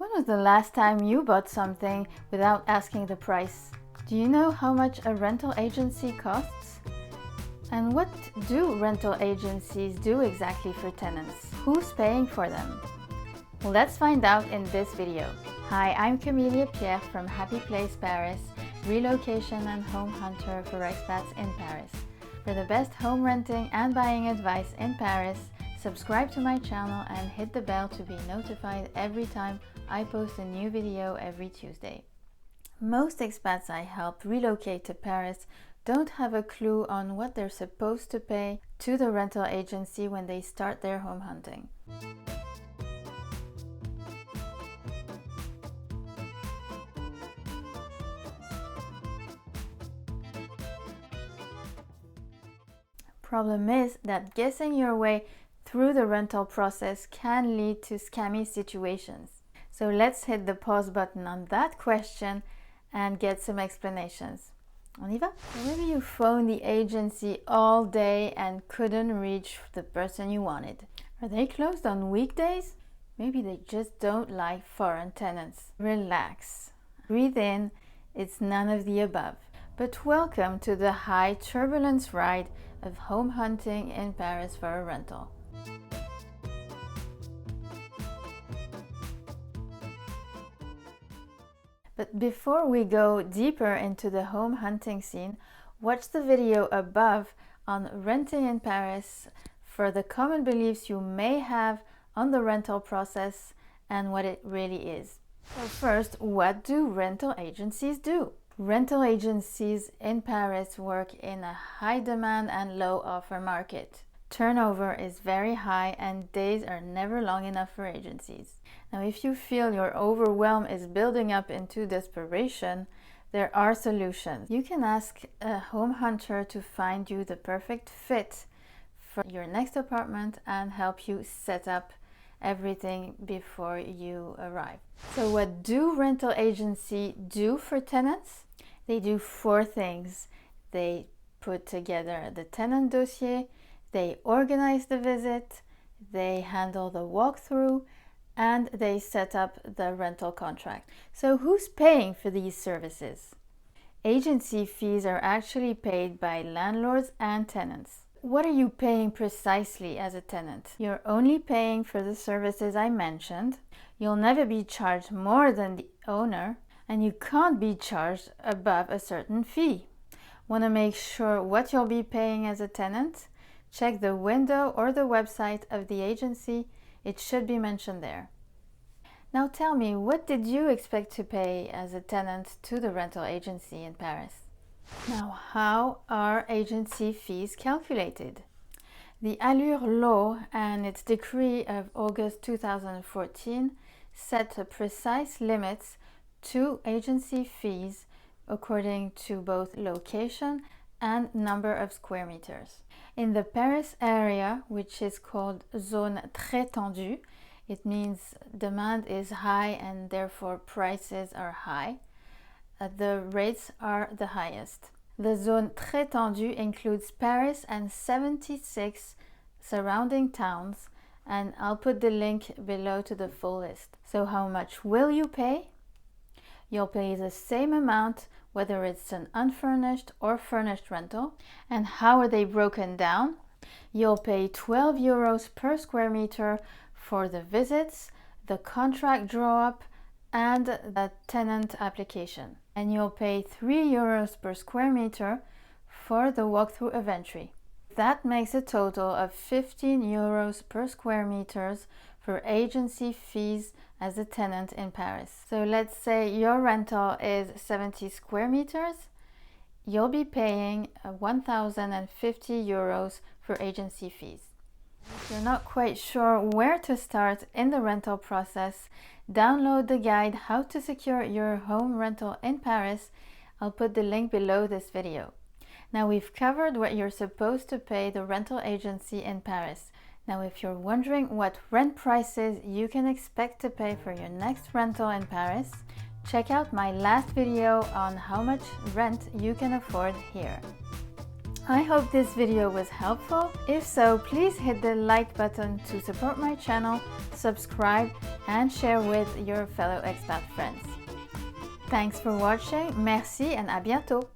When was the last time you bought something without asking the price? Do you know how much a rental agency costs? And what do rental agencies do exactly for tenants? Who's paying for them? Well, let's find out in this video. Hi, I'm Camille Pierre from Happy Place Paris, relocation and home hunter for expats in Paris. For the best home renting and buying advice in Paris, subscribe to my channel and hit the bell to be notified every time I post a new video every Tuesday. Most expats I help relocate to Paris don't have a clue on what they're supposed to pay to the rental agency when they start their home hunting. Problem is that guessing your way through the rental process can lead to scammy situations. So let's hit the pause button on that question and get some explanations. On y va? Maybe you phoned the agency all day and couldn't reach the person you wanted. Are they closed on weekdays? Maybe they just don't like foreign tenants. Relax. Breathe in. It's none of the above. But welcome to the high turbulence ride of home hunting in Paris for a rental. But before we go deeper into the home hunting scene, watch the video above on renting in Paris for the common beliefs you may have on the rental process and what it really is. So first, what do rental agencies do? Rental agencies in Paris work in a high demand and low offer market. Turnover is very high and days are never long enough for agencies. Now, if you feel your overwhelm is building up into desperation, there are solutions. You can ask a home hunter to find you the perfect fit for your next apartment and help you set up everything before you arrive. So what do rental agencies do for tenants? They do 4 things. They put together the tenant dossier, they organize the visit, they handle the walkthrough, and they set up the rental contract. So who's paying for these services? Agency fees are actually paid by landlords and tenants. What are you paying precisely as a tenant? You're only paying for the services I mentioned. You'll never be charged more than the owner, and you can't be charged above a certain fee. Want to make sure what you'll be paying as a tenant? Check the window or the website of the agency. It should be mentioned there. Now tell me, what did you expect to pay as a tenant to the rental agency in Paris? Now, how are agency fees calculated? The Allure Law and its decree of August 2014 set precise limits to agency fees according to both location and number of square meters. In the Paris area, which is called zone très tendue, it means demand is high and therefore prices are high. The rates are the highest. The zone très tendue includes Paris and 76 surrounding towns, and I'll put the link below to the full list. So how much will you pay? You'll pay the same amount whether it's an unfurnished or furnished rental. And how are they broken down? You'll pay 12 euros per square meter for the visits, the contract draw-up, and the tenant application. And you'll pay 3 euros per square meter for the walkthrough of entry. That makes a total of 15 euros per square meters for agency fees as a tenant in Paris. So let's say your rental is 70 square meters. You'll be paying 1,050 euros for agency fees. If you're not quite sure where to start in the rental process, download the guide How to Secure Your Home Rental in Paris. I'll put the link below this video. Now we've covered what you're supposed to pay the rental agency in Paris. Now if you're wondering what rent prices you can expect to pay for your next rental in Paris, check out my last video on how much rent you can afford here. I hope this video was helpful. If so, please hit the like button to support my channel, subscribe, and share with your fellow expat friends. Thanks for watching, merci and à bientôt!